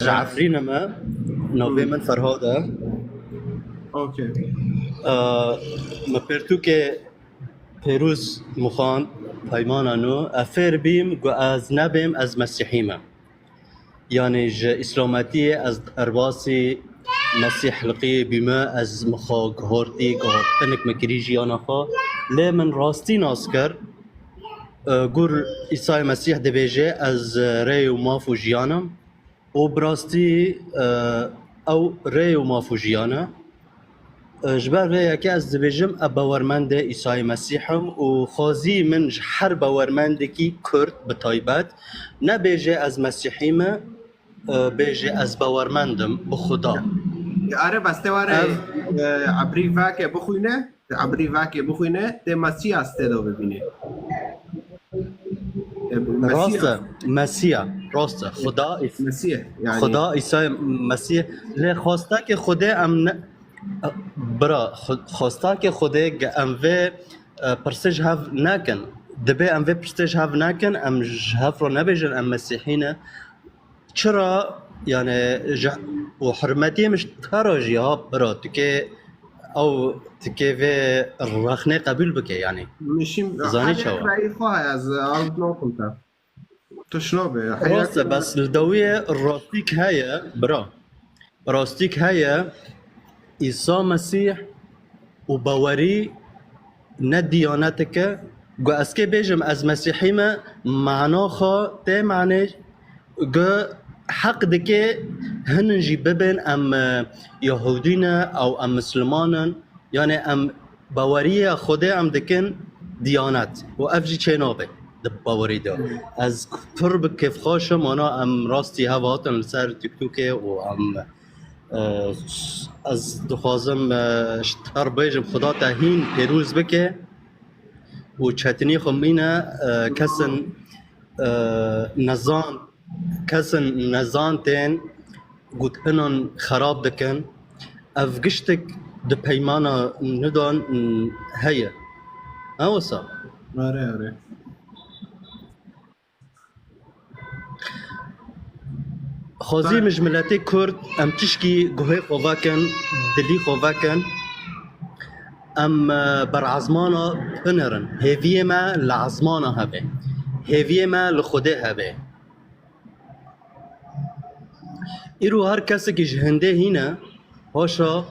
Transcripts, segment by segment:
عفرينا ما نوبي من فرهادا اوكي ما بيرتوكي بيروز مخان بايمانا نو افير بيم جو از نبيم از مسيحيما يعني جا اسلاماتية از ارباسي مسيح لقي بما از مخا غهورتي غهورتنك مكريجي انا خا لي من راستي ناسكر قول عيسى مسيح دبيجي از ري ومافو جيانا وبراستي او ري ومافو جيانا جبال ريا كي از دبيجم باورمند عيسى مسيحم وخازي من حر باورمند كي كرد بتايبات نبيجي از مسيحيمه بيجي از باورمندم بخدا آره بسته واره عبری واکه بخوینه عبری واکه بخوینه ده مسیح است دو ببینه راسته مسیح راسته خدا مسیح يعني خدا عیسی مسیح لی خواسته که خدا ام برا خواسته که خدا ام و پرسج هاف نکن دبی ام و پرسج هاف نکن ام هاف رو نبیجن ام مسیحینه چرا يعني وحرمتي مش تراجي ها برا تكي او تكي في الرخنه قبول بك يعني مشیم زانی چوا رأی خواه از آن نکنم تو شنو به راسته بس الدوية الراستيك هيا برا راستيك هيا عيسى مسيح وبوري نديانتك جو اسكي بيجم از مسيحي ما معناها تي معنى جو حق دكي هننجي ببن ام يهودين او ام مسلمان يعني ام باوريه خدا ام دكن ديانات وافجي چنابه د باوري ده از قرب كيف خاشم انا ام راستي هواتن سر تيك توك و ام از دخوازم شتر بيجم خدا تهين پیروز بكه و چتني خمينه كسن نظام كسن نزانتين قد هنن خراب دكن اف قشتك د پیمانا ندان هيا اوسا آره آره خوزي مجملاتي كرد ام تشكي قهي خوفاكن دلي خوفاكن ام برعزمانا بنرن هيفيه ما لعزمانا هبه هيفيه ما لخده هبه ایرو هر کسی که جهنده هینه هاشا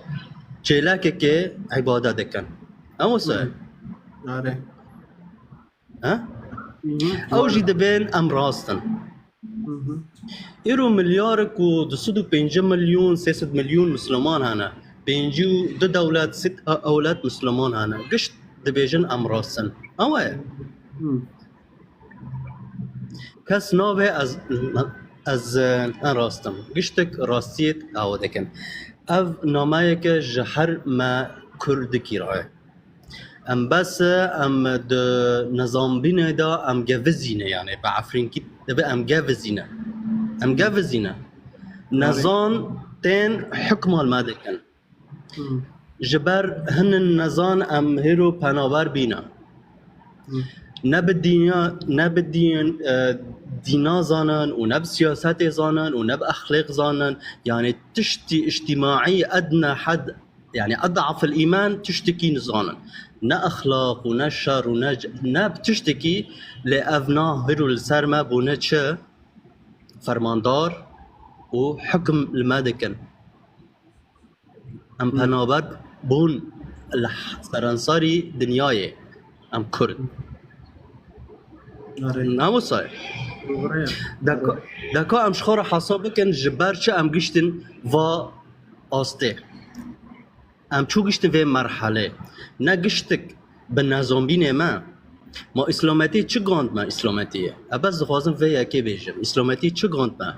چلاکه که عبادت دکن اما سه آره ها او جی دبین ام راستن ایرو ملیارک و 205 ملیون 300 میلیون مسلمان هنه بینجو دو دولت 6 اولاد مسلمان هنه گشت دبیجن ام راستن اما کس ناوه از ان راستم گشتک راستیت او دکن اف نامه که جهر ما کردکی راه ام بس ام د نظام بینه دا ام گوزینه يعني بعفرين كي دبا ام گوزینه نظام تين حكم المادكن جبر هن النظام ام هيرو پناور بينا نب دينا زانن ونب سياسات زانن ونب أخلاق زانن يعني تشتي اجتماعي أدنى حد يعني أضعف الإيمان تشتكي نزانن نا أخلاق ونا شر ونا نب تشتكي لأفنا هيرو السرمة بونتش فرماندار وحكم المادكن أم بنابر بون الفرنساري دنياي أم كرد نامو صاير دكا ام شخور حسابكن جبرچه ام گشتن و آسته ام چو گشتن و مرحله نگشتک به نظام بینه ما اسلامتی چه گاند ما اسلامتیه ابز خوازم و یکی بیجم اسلامتی چه گاند ما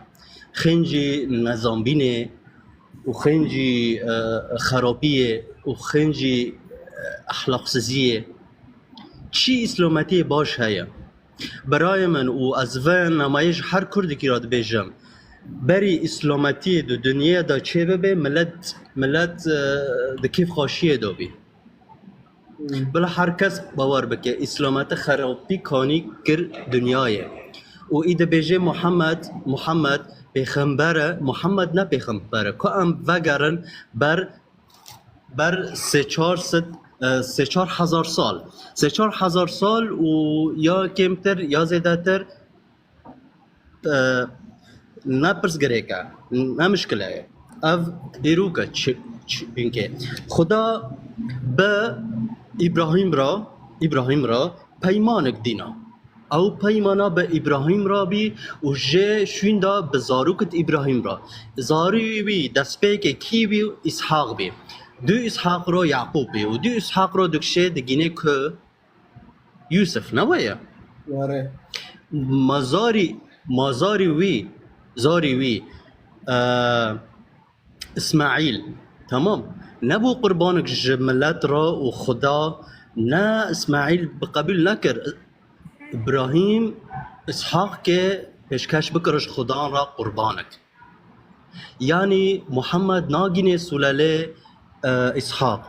خنجی نظام بینه و خنجی خرابیه و خنجی اخلاق سزیه چی اسلامتی باش هیا برای من و از وین نمایش هر کردی که را بیجم بری اسلامتی دو دنیا دا چه ببه ملت دا کیف خاشیه دا بی بلا هر کس باور بکه اسلامت خرابی کانی کر دنیایه و ایده بیجه محمد پیغمبره، محمد نه پیغمبره که ام وگرن بر سه چهار هزار سال و یا کمتر یا زیادتر نپرس گریکا نمشکله ہے اب ایرو کا اینکه خدا به ابراهیم را پیمانک دینا او پیمانا به ابراهیم را بی و جه شویندا به زاروکت ابراهیم را زاروی بی دست پیک کی بی اسحاق بی دو اسحاق را یعقوب بی و دو اسحاق را دکشه دگینه که یوسف نویه آره زاری وی اسماعیل تمام نبو قربانك جملات را و خدا نه اسماعیل بقبیل نکر ابراهیم اسحاق که پیشکش بکرش خدا را قربانك یعنی محمد ناگین سلاله اسحاق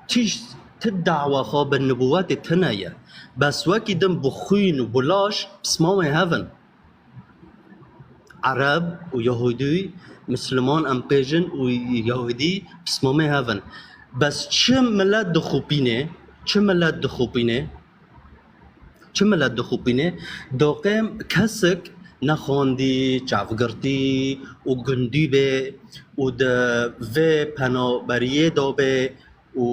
تیش تدعوى خواب النبوات تنايا بس وكي دم بخوين وبلاش بسماوه هفن عرب ويهودي مسلمان ام بيجن ويهودي بسماوه هفن بس چه ملت دخوبينه دوقيم كسك نخوندي چافگرتی و گندی به و ده و پنابریه دا به و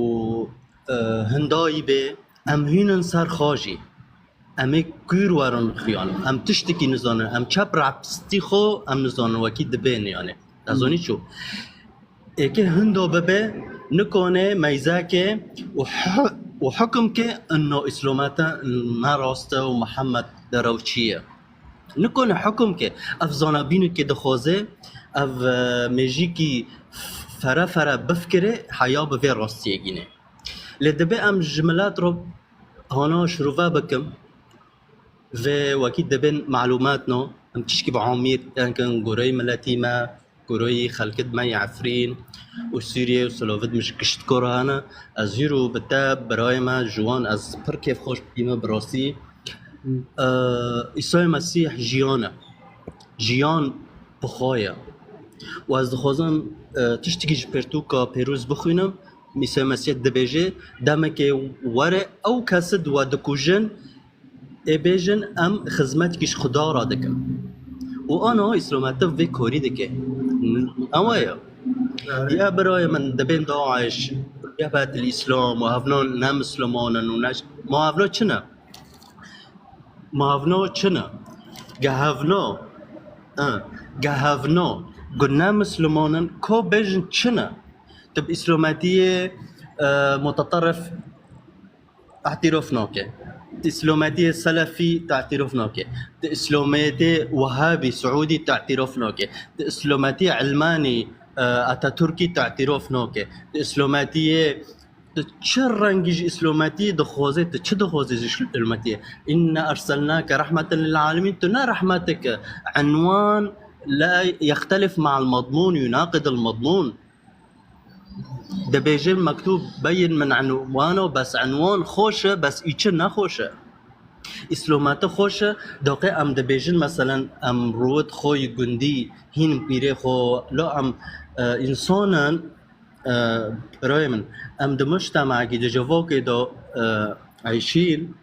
هندایی به ام هینن سر خاجی ام گیر ورن خیان ام تشتکی نزانه ام چپ رپستی خو ام نزانه وکی دبین یعنی ازانی چو ایکه هندا ببه نکنه میزه که و حکم که انو اسلامتا نراسته و محمد دروچیه نکنه حکم که افزانه بینو که دخوازه اف میجی که فرا بفکره حیا به راستیه گینه لدبه ام جملات رو هانا شروفا بكم في واكيد دبن معلوماتنا ام تشكي بعمير كان قري ملاتيما قري خلقت ماي عفرين وسوريا وسلوفيد مش كشت كورانا ازيرو بتاب برايما جوان از پر كيف خوش بيما براسي عيسى المسيح جيان بخايا و از دخوازم تشتكي جبرتوكا بيروز بخوينم عيسى المسيح دبيجي دامك وره او كسد و دكوجن ابيجن ام خدمتكش خدا را دكم و انا اسلامت في كوري دكه اوايا يا براي من دبين داعش يا بات الاسلام وهفنا نام مسلمان ونش ما هفنا چنا گهفنا قلنا مسلمان كو بيجن چنا تب اسلاماتيه متطرف اعترافناك اسلاماتيه سلفي تعترفناك اسلاماتيه وهابي سعودي تعترفناك اسلاماتيه علماني اتاتوركي تعترفناك اسلاماتيه تشرنج اسلاماتيه دخوزه دخوزه اسلاماتيه ان ارسلناك رحمه للعالمين تنا رحمتك عنوان لا يختلف مع المضمون يناقض المضمون ده بيجي مكتوب بين من عنوانه بس عنوان خوشه بس ايچه نخوشه اسلامات خوشه دقیق ام ده بيجن مثلا ام رود خوی گندی هین پیره خو لا ام انسانا برای من ام ده مجتمع که ده جوا که ده عايشين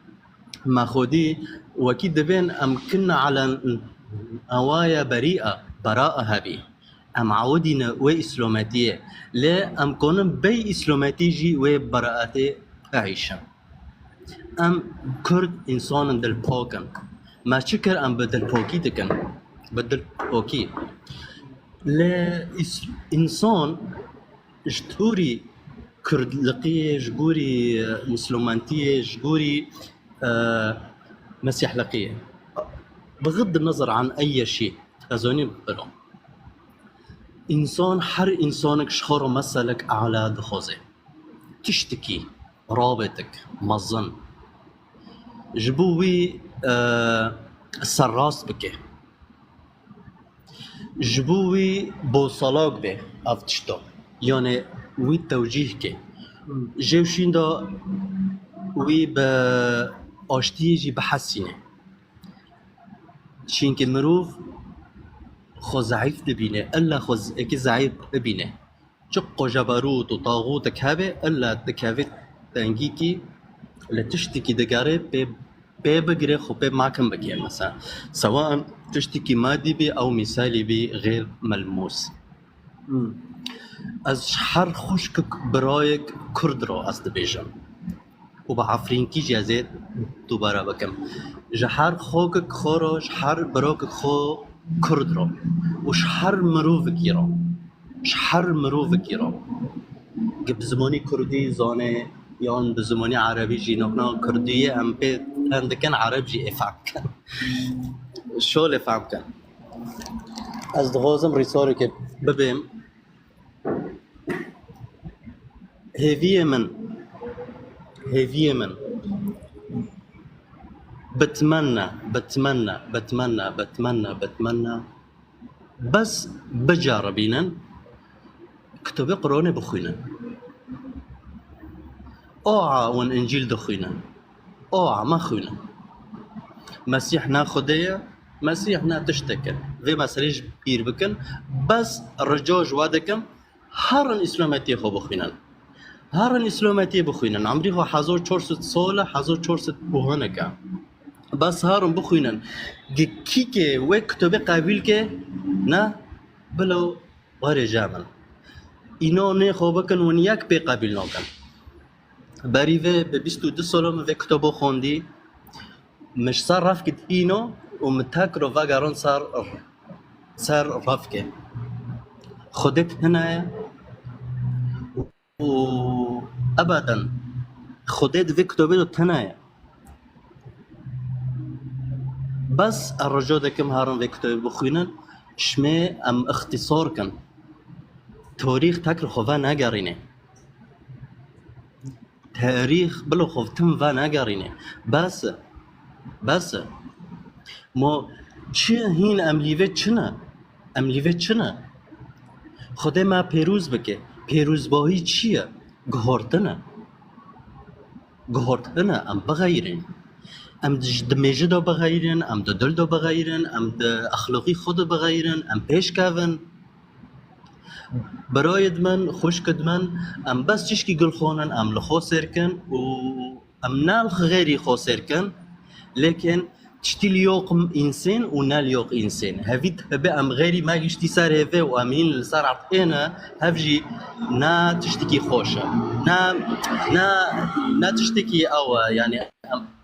ما خودي واكيد دبين ام كنا على نوايا براءة هبي ام عودنا و اسلاماتيه لا ام كونن بي اسلاماتي جي و براءتي عيشا ام كرد انسان دل پاکن ما شكر ام بدل پاکی دکن بدل پاکی لا انسان جتوري كرد لقيه جوري مسلمانتيه جوري مسيح لقيه بغض النظر عن اي شيء ازوني بلو انسان هر انسانك شخور مسلك اعلى دخوزه تشتكي رابطك مظن جبوي سراس بك جبوي بوصلاك به افتشتو يعني وي توجيه كي جوشين دا وي ب اشتيجي بحسينه شين كي مروف خو ضعيف دبينه الا خو اكي ضعيف دبينه شق جبروت وطاغوت كهبه الا تكافت تنجيكي لتشتكي دقاري ببقري خو معكم بكي مثلا سواء تشتكي مادي بي او مثالي بي غير ملموس. از شحر خوشك برايك كردرو از دبيجم وبعفرين كي جازت دوباره بكم جحر خوك خورو شحر براك خو كردرو وشحر مروفك يرو شحر مروفك يرو قبل زماني كردي زانه يان بزماني عربي جينونا كردية ام بي عندكن عربي افهم كان شو اللي فهم كان از دغازم ريسوري كي ببيم هيفيه من بتمنى بس بجاربينا كتب قرآن بخوينا اوعى وان انجيل دخوينا اوعى ما خوينا مسيحنا خدية مسيحنا تشتكن في مسريج بير بكن بس الرجاج وادكم هارن اسلامتي خو بخوينا هارن اسلامتي بخوينا عمري خو 1400 ساله 1400 بوهنكا بس هارن بخوينا كيكي وكتب قابل كي نا بلو غير جامل اینو نه خوب کن و نیک پی قابل نکن. بریوه به 22 سالم و کتابو خوندی مش صار رفت اینو و متاکر و وگران صار رفت که خودت هنای و ابدا خودت و کتابو تنای بس الرجاء دکم هارن و کتاب بخوینن شما ام اختصار کن تاریخ تکر خواه نگرینه تاریخ بلو خوفتم و نگرینه بس ما چه هین املیوه چنه خدا ما پیروز بکه پیروزباهی چیه گهارتنه ام بغیرین ام دمیجه دا بغیرین ام دل دا بغیرین ام اخلاقی خود بغیرین ام پیش کهون برايد من خوش كد من ام بس تشكي قل خونن ام لخو سيركن و ام نال غيري خو سيركن لكن تشتي اليوم انسان ونال يوق انسان هفيت بقى ام غيري ما يشتي صار هفي وامين اللي صار عطينا هفجي نا تشتكي خوشه نا تشتكي او يعني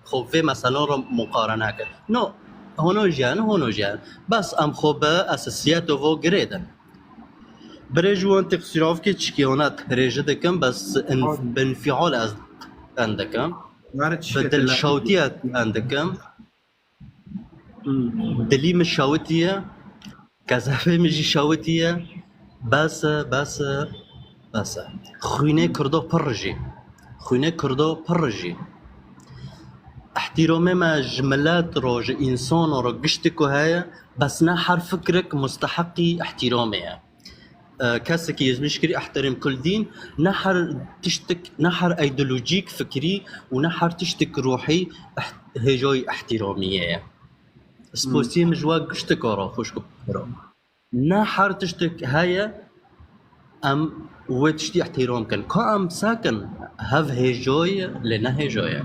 خوفي مثلا مقارنه كده نو هونو جان بس ام خوبه اساسيات و جريدن بريجو انت قصيراف كي تشكيونات ريجة دكم بس بانفعال از عندكم بدل شوتيات عندكم دلي مش شوتية كذا مجي شوتية بس خوينه كردو برجي احترامي ما جملات روج انسان رو قشتكو هاي بس نحر فكرك مستحقي احترامي كاسة كي يزمشكري احترم كل دين نحر ايديولوجيك فكري ونحر تشتك روحي هجوي احترامية سبوسي مجواق اشتكارا خوشكو برا نحر تشتك هاي ام وتشتي احترام كان ام ساكن هاف هجوي لنا هجوي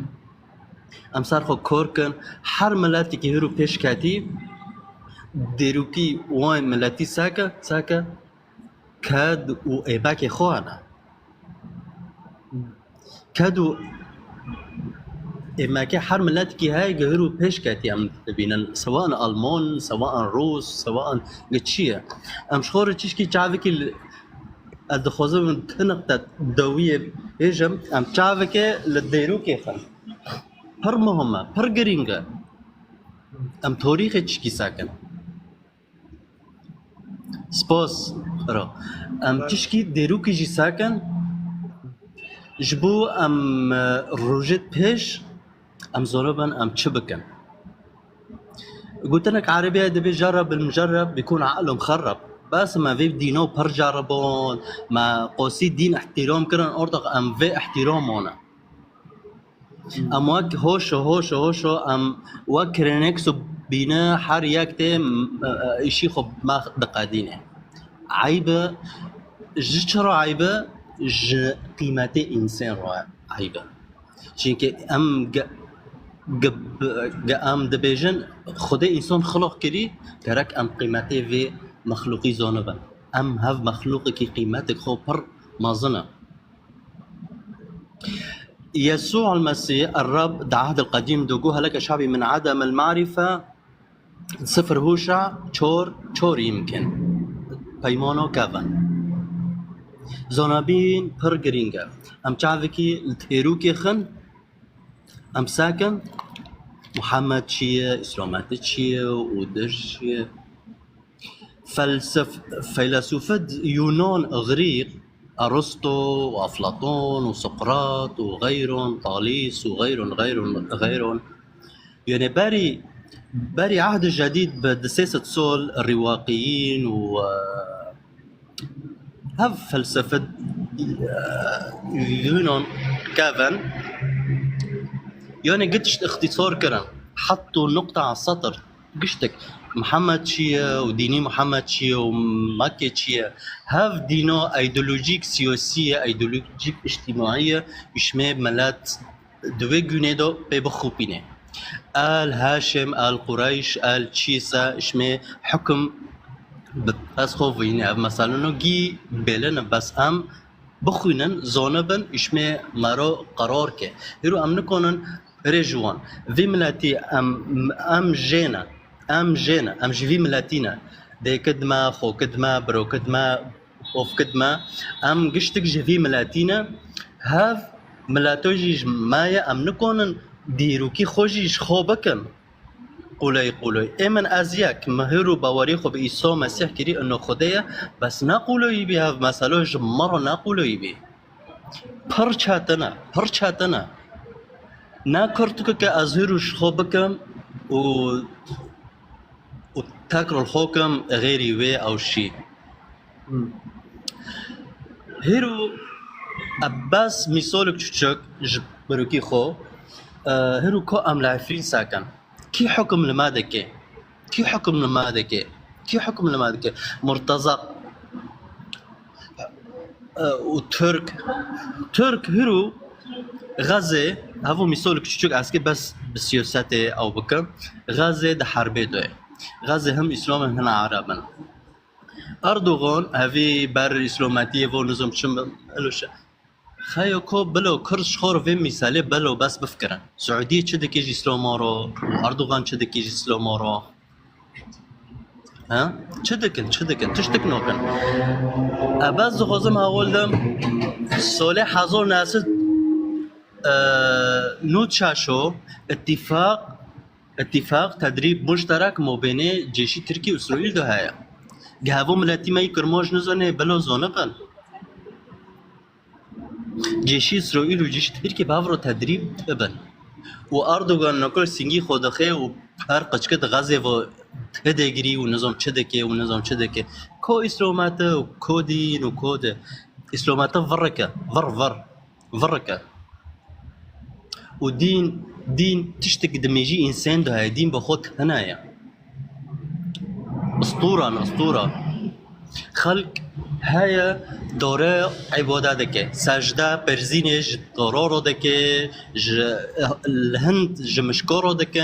ام سارخو كوركن حر ملاتي كي هيرو بيش كاتي ديروكي وين ملاتي ساكا كاد و ايباكي خوانا كادو اما كي حرم لاتكي هاي قهروا بيش كاتي ام تبين سواء المان سواء روس سواء قتشيه ام شخور تشكي تعافكي الدخوزه من تنقطه دويه هجم ام تعافكي للديروكي خل هر مهمه هر جرينجا ام تاريخ تشكي ساكن سپاس را ام تشکی دیروکی جی ساکن جبو ام روجت پیش ام زربن ام چه بکن قلت لك عربية دبي جرب المجرب بيكون عقله مخرب بس ما في دينو بر جربون ما قوسي دين احترام كرن أرضك ام في احترامونا ام وك هوشو ام وكرنكسو بينا حر يكتم إشي خب ما دقادينه عيبة جشرا عيبة قيمتي إنسان رأي عيبة چونکه ام دبیجن خود انسان خلق کردی درک ام قیمتی و مخلوقی زانه بن ام هف مخلوقی که قیمتك خو پر مازنه يسوع المسيح الرب ده عهد القديم دوجوها لك شعبي من عدم المعرفة صفر هوشع چور يمكن پیمانو كافن زنابين پر گرینگه ام چاوکی التهروکی خن ام ساكن محمد چیه اسلامات چیه ودش چیه فيلسوفة يونان اغريق ارسطو وافلاطون وسقراط وغيرهم طاليس وغيرهم يعني باري عهد جديد بدساسة صول الرواقيين و هف فلسفة يونان كافن يعني قدشت اختصار كرن حطوا نقطة على السطر قشتك محمد شيا وديني محمد شيا ومكة شيا هاف دينو ايديولوجيك سياسية ايديولوجيك اجتماعية يشمي ملات دوي جونيدو بيبخوبينه آل هاشم آل قريش آل تشيسا اشمي حكم بس خوفيني مثلا نجي بلن بس ام بخوينن زونبن اشمي مرو قرار كه هيرو ام نكونن رجوان في ملاتي ام جينا ام جي ملاتينا دي كدما خو كدما برو كدما اوف كدما ام قشتك جي ملاتينا هاف ملاتوجي مايا ام نكونن ديروكي خوجيش خوبكن قولي ایمن ازیک مهرو باوری خو به عیسی مسیح کری انه خدایه بس نقولوی بی هف مسئله جمرو نقولوی بی پر چاتنا نکرتو که از هروش خو بکم و تاکر الحکم غیری وی او شی هرو بس میسالک چوچک بروکی خو هرو کو ام لعفرین ساکن كي حكم لمادك مرتزق وترك هرو غزة هفو مثال كتشوك اسكي بس بالسياسات او بكم غزة ده حربي دوي غزة هم اسلام هنا عربا اردوغان هفي بر اسلاماتية و نظام شم الوش خايو كو بلو كرش خور في مثالي بلو بس بفكرن سعودية چه دكيج اسلامارو اردوغان چه دكيج اسلامارو ها چه دكن تشتك نوكن اباز غازم هاولدم صالح حضور ناسد نوت شاشو اتفاق تدريب مشترك ما بين جيش تركي واسرائيل ده هيا جهابو ملاتي ما يكرموش نزانه بلو زونقن جيش اسرائيل وجيش تركي بافرو تدريب ابن واردوغان نقول سنگي خودخه و هر قچكت غزه و هدگري و نظام چدكه كو اسلامات و كو دين و كود اسلامات فركه و دين تشتك دميجي انسان ده دين بخود هنايا اسطوره خلق هيا دوره عبادتك سجده برزينج قرار دك الهند جمشكور دك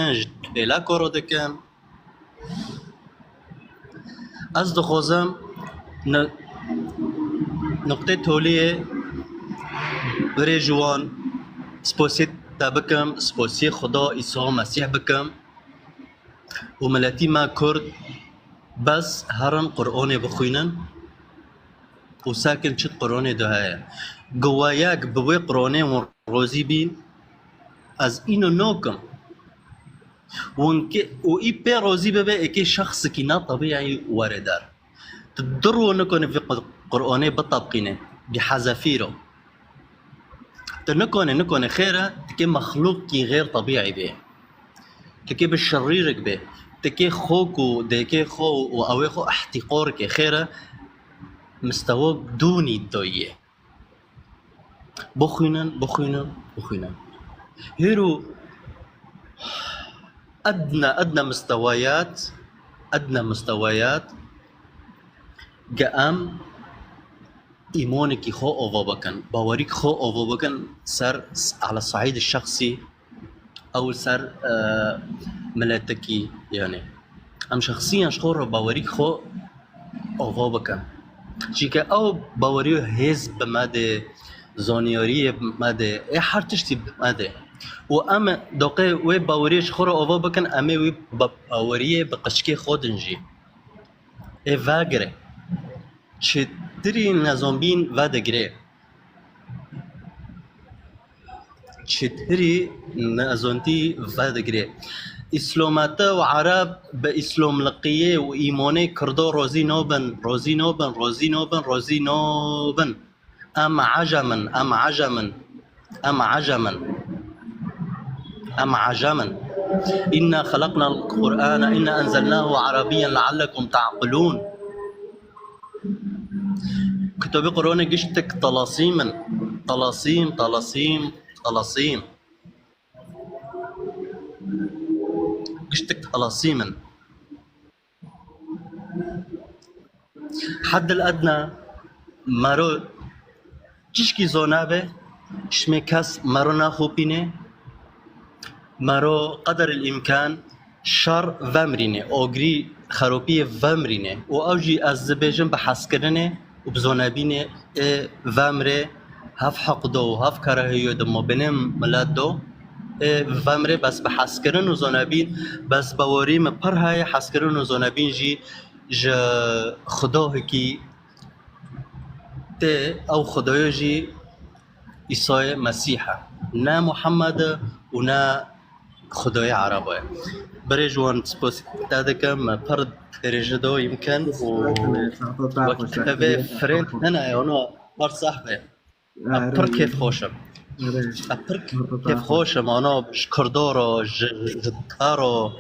لاكور دك از دخوزم نقطه توليه بري جوان سپوسيت بكم سپوسي خدا عيسى مسيح بكم وملاتي ما كرد بس هرن قرآن بخوينن وساكن چت قرآن دهايا قواياك بوي قرآن وروزي بين از اینو نوكم وإي بي روزي ببا إكي شخص كنا طبيعي واردار تدروا نكون في قرآن بطبقينه بحذافيره نكون خيرة تكي مخلوق كي غير طبيعي به تكي بالشريرك به تكي خوكو ديكي خو وأوي خو احتقارك خيرة مستواك دوني الدوية بخوينن هيرو ادنى مستويات قام ايمانك خو اوفا بكن باوريك خو اوفا بكن سر على الصعيد الشخصي او سر ملاتكي يعني ام شخصيا شخور باوريك خو اوفا بكن چیکه او باوریو حزب بماده زانیاری بماده هر تشتی بماده و ام دقیق و باوریش خورا اووا بکن امی و باوریه بقشکی خودنجی ای واگره چه دری نظامبین وادگره چه دری نظامتی وادگره اسلامات و عرب به اسلام لقیه و ایمانه کردو روزی نوبن ام عجما إنا خلقنا القرآن إنا أنزلناه عربيا لعلكم تعقلون كتب قرآن قشتك طلاسيم قشتك طلاسيما حد الأدنى مرو تشكي زونابه شمي كاس مرو ناخو بينه مرو قدر الإمكان شر ومرينه أوغري خروبية ومرينه وأوجي أزبيجن بحسكرنه وبزونابينه ومره هف حقدو هف كراهيو دمو بنم ملادو ومره بس بحسكرن وزونابين بس باوريم پر هاي حسكرن وزونابين جي خداه كي ته أو خدايو جي عيسى مسيحة نا محمد ونا خدای عربه برای جوان سپاس دادکم پرد رجدو يمكن وقت به فرند انا انا بر صاحبه پر كيف خوشم پر كيف خوشم انا كردارو جدارو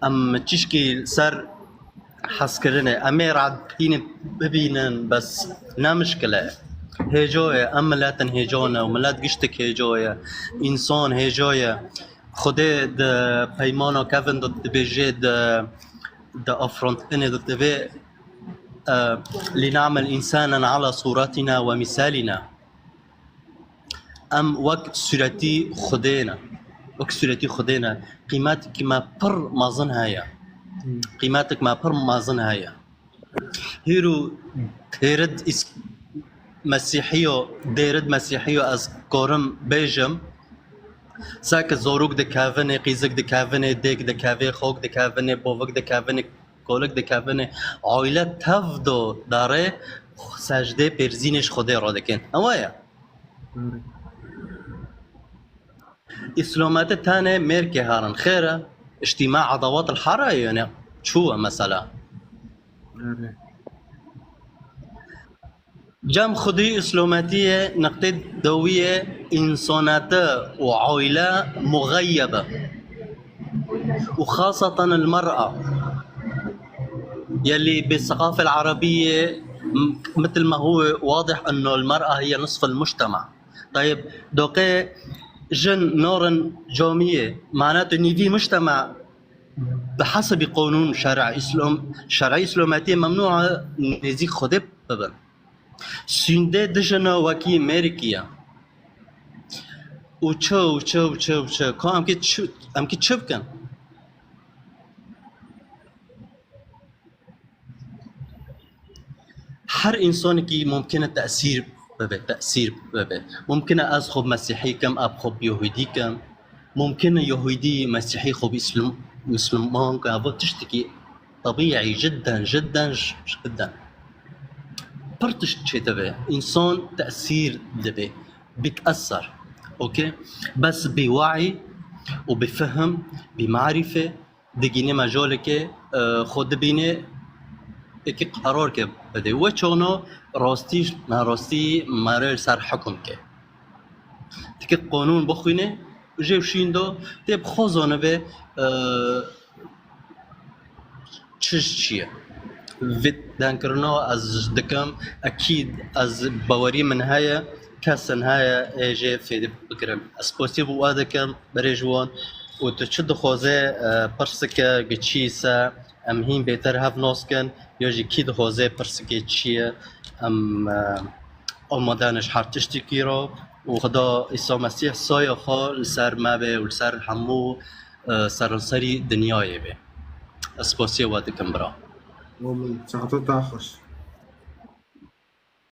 ام تشكي سر حس كرنه امير عاد ببينن بس لا مشكله هجوية ام لا تنهجونا وملات قشتك هجوية انسان هجوية خدا د پیمانو کفن د بجه د افرونتنه د تبع لنعمل انسانا على صورتنا ومثالنا ام وقت سورتي خدينا قيمتك ما بر مازن هيا قيمتك ما بر مازن هيا هيرو ديرد مسيحيو از قرم بيجم ساك زوروك دكافني قيزك دكافني ديك دكافي خوك دكافني بوفك دكافني كولك دكافني عائلة تفدو داره سجده برزينش خده را دكين اوايا اسلامات تاني ميركي هارن خيرة اجتماع عضوات الحارة يعني شو مثلا جام خدي اسلاماتية نقطة دوية انسانات وعائلة مغيبة وخاصة المرأة يلي بالثقافة العربية مثل ما هو واضح انه المرأة هي نصف المجتمع. طيب دوقي جن نورن جومية معناته ان في مجتمع بحسب قانون شرعي اسلاماتية ممنوع نزيك خدي ببن سünde dışına vaki Amerika'ya uçav kam ki çöpken هر انسان کی ممکنه تأثیر بده ممکنه از خوب مسیحی کم اب خوب یهودی کم ممکنه یهودی مسیحی خوب مسلمان کم و تشتكي طبيعي جدا برتش تشتبه انسان تأثير دبي بتأثر اوكي بس بوعي وبفهم بمعرفة دقيني مجالك خود بيني اكي قرار که بده و چونو راستیش ناراستی مرر سر حکم که تکی قانون بخوینه جيب شيندو تيب خوزانه به چیه فيت دانكرنا از دكم اكيد از باوري من هيا كاسن هيا جي في بكرم اسبوتيف وادكم بريجوان و تو چه دخوازه پرسکه گچیسه ام هین بهتر هف ناسکن یا جی کی دخوازه پرسکه چیه ام آمادانش هر تشتکی را و خدا عیسی مسیح سایه خواه لسر مبه و لسر همو سرانسری دنیای به اسپاسی و دکم برا ومن 19 خوش